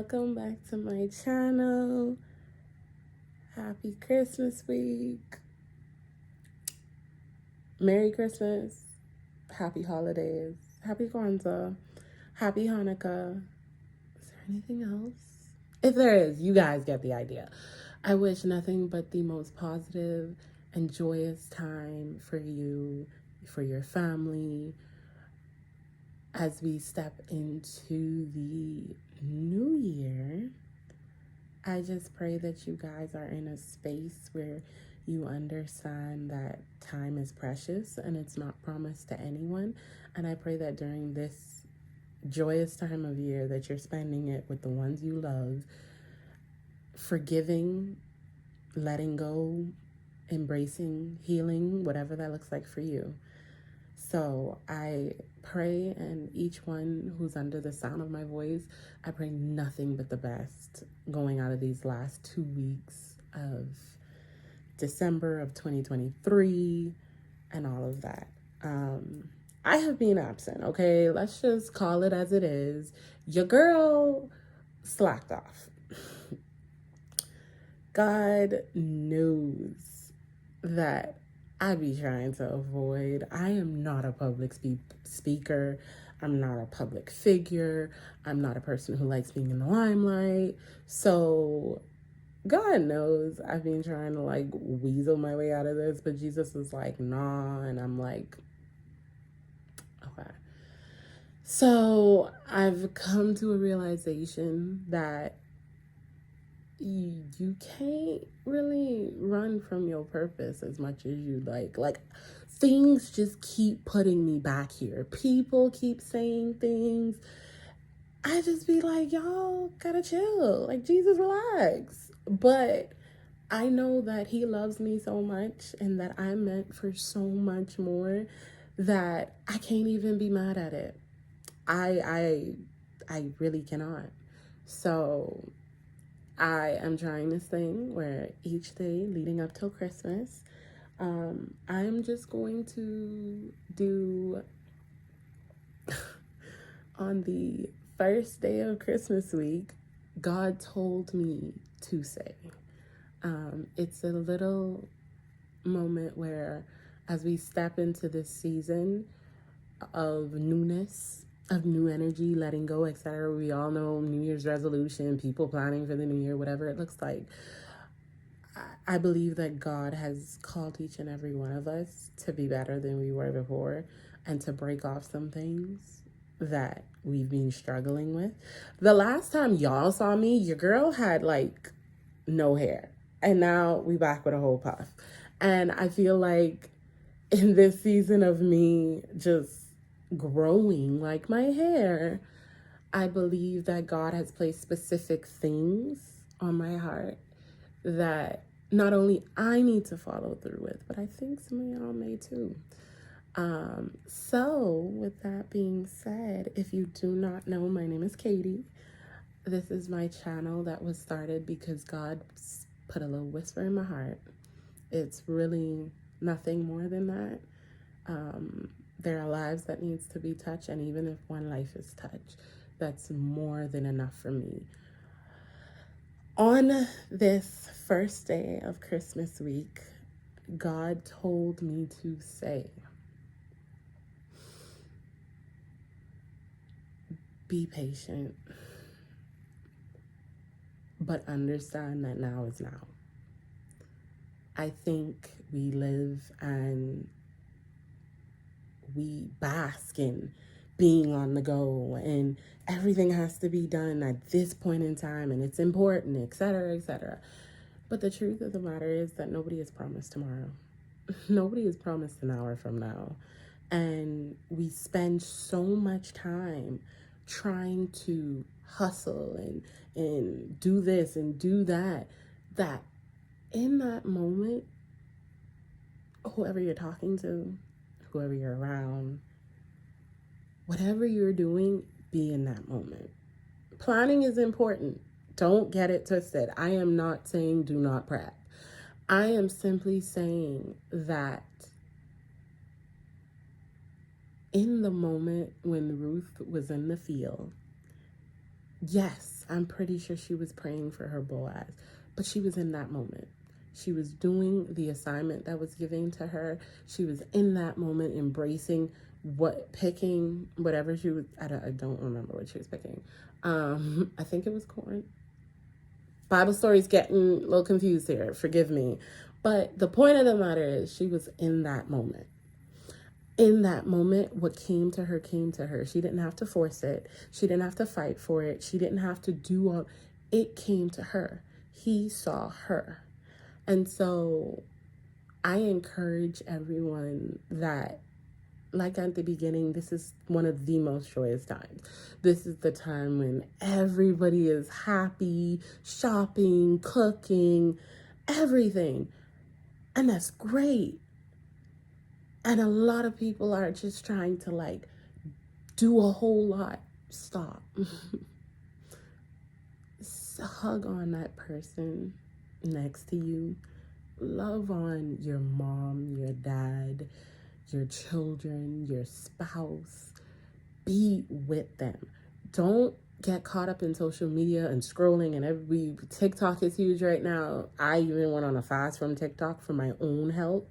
welcome back to my channel. Happy Christmas week. Merry Christmas. Happy holidays. Happy Kwanzaa. Happy Hanukkah. Is there anything else? If there is, you guys get the idea. I wish nothing but the most positive and joyous time for you, for your family, as we step into the new year. I just pray that you guys are in a space where you understand that time is precious and it's not promised to anyone. And I pray that during this joyous time of year that you're spending it with the ones you love, forgiving, letting go, embracing, healing, whatever that looks like for you. So I pray, and each one who's under the sound of my voice, I pray nothing but the best going out of these last 2 weeks of December of 2023 and all of that. I have been absent, okay? Let's just call it as it is. Your girl slacked off. God knows that I be trying to avoid. I am not a public speaker. I'm not a public figure. I'm not a person who likes being in the limelight. So God knows I've been trying to like weasel my way out of this, but Jesus was like, nah. And I'm like, okay. So I've come to a realization that you can't really run from your purpose as much as you like. Like, things just keep putting me back here. People keep saying things. I just be like, y'all gotta chill. Like, Jesus, relax. But I know that he loves me so much and that I'm meant for so much more that I can't even be mad at it. I really cannot. So I am trying this thing where each day leading up till Christmas, I'm just going to do on the first day of Christmas week, God told me to say. It's a little moment where as we step into this season of newness, of new energy, letting go, etc. We all know New Year's resolution, people planning for the new year, whatever it looks like. I believe that God has called each and every one of us to be better than we were before and to break off some things that we've been struggling with. The last time y'all saw me, your girl had like no hair. And now we back with a whole puff. And I feel like in this season of me just growing like my hair, I believe that God has placed specific things on my heart that not only I need to follow through with, but I think some of y'all may too. So with that being said, if you do not know, my name is Katie. This is my channel that was started because God put a little whisper in my heart. It's really nothing more than that. There are lives that needs to be touched, and even if one life is touched, that's more than enough for me. On this first day of Christmas week, God told me to say, be patient, but understand that now is now. I think we live and we bask in being on the go and everything has to be done at this point in time and it's important, etc., etc. But the truth of the matter is that nobody is promised tomorrow. Nobody is promised an hour from now. And we spend so much time trying to hustle and do this and do that, that in that moment, whoever you're talking to, whoever you're around, whatever you're doing, be in that moment. Planning is important. Don't get it twisted. I am not saying do not prep. I am simply saying that in the moment when Ruth was in the field, yes, I'm pretty sure she was praying for her Boaz, but she was in that moment. She was doing the assignment that was given to her. She was in that moment embracing picking whatever she was. I don't remember what she was picking. I think it was corn. Bible story's getting a little confused here. Forgive me. But the point of the matter is she was in that moment. In that moment, what came to her came to her. She didn't have to force it. She didn't have to fight for it. She didn't have to do all. It came to her. He saw her. And so I encourage everyone that, like at the beginning, this is one of the most joyous times. This is the time when everybody is happy, shopping, cooking, everything. And that's great. And a lot of people are just trying to like do a whole lot. Stop. Hug on that person next to you. Love on your mom, your dad, your children, your spouse. Be with them. Don't get caught up in social media and scrolling, and TikTok is huge right now. I even went on a fast from TikTok for my own health.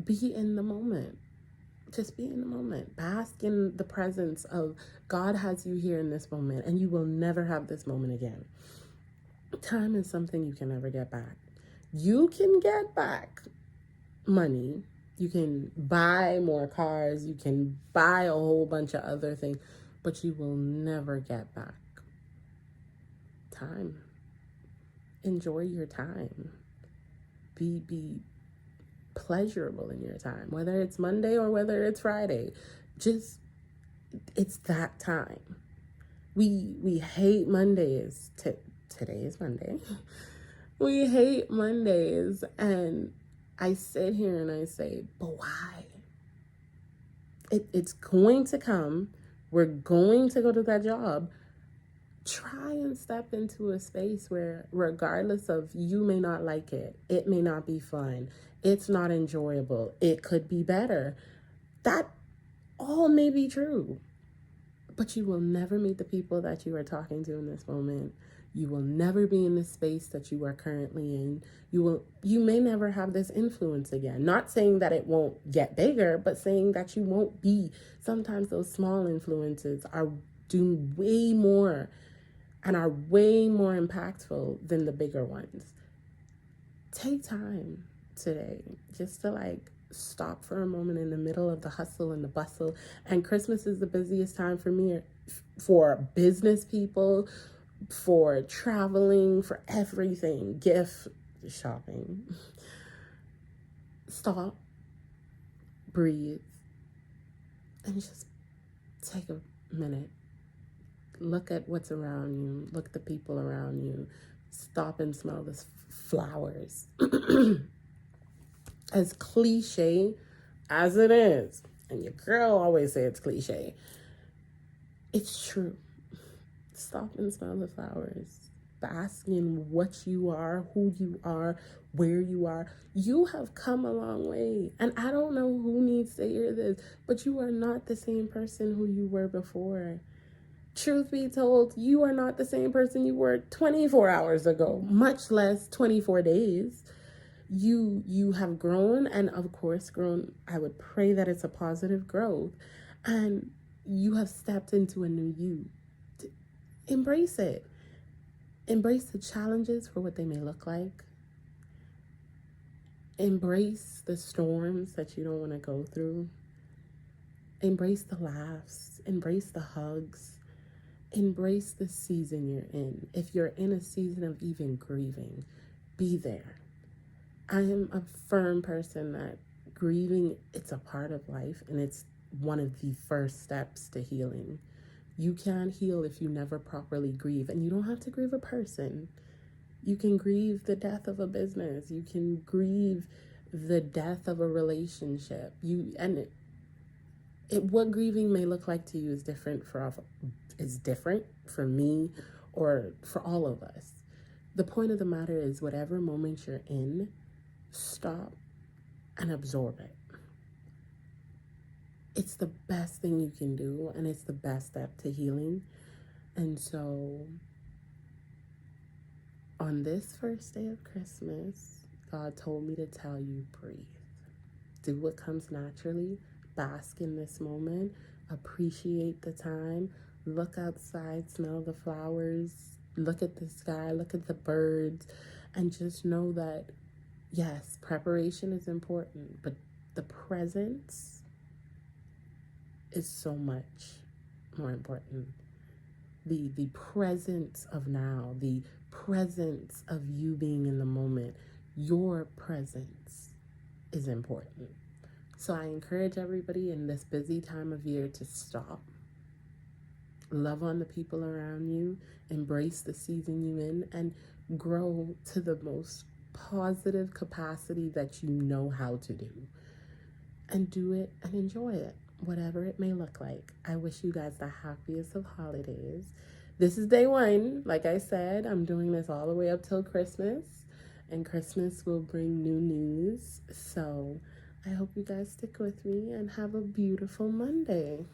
Be in the moment. Just be in the moment. Bask in the presence of God has you here in this moment, and you will never have this moment again. Time is something you can never get back. You can get back money. You can buy more cars. You can buy a whole bunch of other things, but you will never get back time. Enjoy your time. Be pleasurable in your time, whether it's Monday or whether it's Friday. Just, it's that time. We hate Mondays. Today is Monday. We hate Mondays, and I sit here and I say, but why? It's going to come. We're going to go to that job. Try and step into a space where, regardless of, you may not like it, it may not be fun, it's not enjoyable, it could be better. That all may be true. But you will never meet the people that you are talking to in this moment. You will never be in the space that you are currently in. You may never have this influence again. Not saying that it won't get bigger, but saying that you won't be. Sometimes those small influences are doing way more and are way more impactful than the bigger ones. Take time today just to like stop for a moment in the middle of the hustle and the bustle. And Christmas is the busiest time for me, for business people, for traveling, for everything, gift shopping. Stop, breathe, and just take a minute. Look at what's around you. Look at the people around you. Stop and smell the flowers. As cliche as it is, and your girl always say it's cliche, it's true. Stop and smell the flowers. Bask in what you are, who you are, where you are. You have come a long way. And I don't know who needs to hear this, but you are not the same person who you were before. Truth be told, you are not the same person you were 24 hours ago, much less 24 days. You have grown, and of course grown. I would pray that it's a positive growth, and you have stepped into a new you. Embrace it. Embrace the challenges for what they may look like. Embrace the storms that you don't want to go through. Embrace the laughs. Embrace the hugs. Embrace the season you're in. If you're in a season of even grieving, be there. I am a firm person that grieving, it's a part of life, and it's one of the first steps to healing. You can't heal if you never properly grieve, and you don't have to grieve a person. You can grieve the death of a business. You can grieve the death of a relationship. What grieving may look like to you is different for me or for all of us. The point of the matter is, whatever moment you're in, stop and absorb it. it's the best thing you can do, and it's the best step to healing. And so on this first day of Christmas, God told me to tell you, breathe. Do what comes naturally. Bask in this moment. Appreciate the time. Look outside, smell the flowers, look at the sky, look at the birds, and just know that, yes, preparation is important, but the presence is so much more important. The presence of now, the presence of you being in the moment, your presence is important. So I encourage everybody in this busy time of year to stop. Love on the people around you, embrace the season you're in, and grow to the most positive capacity that you know how to do. And do it and enjoy it, whatever it may look like. I wish you guys the happiest of holidays. This is day one. Like I said, I'm doing this all the way up till Christmas, and Christmas will bring new news. So I hope you guys stick with me and have a beautiful Monday.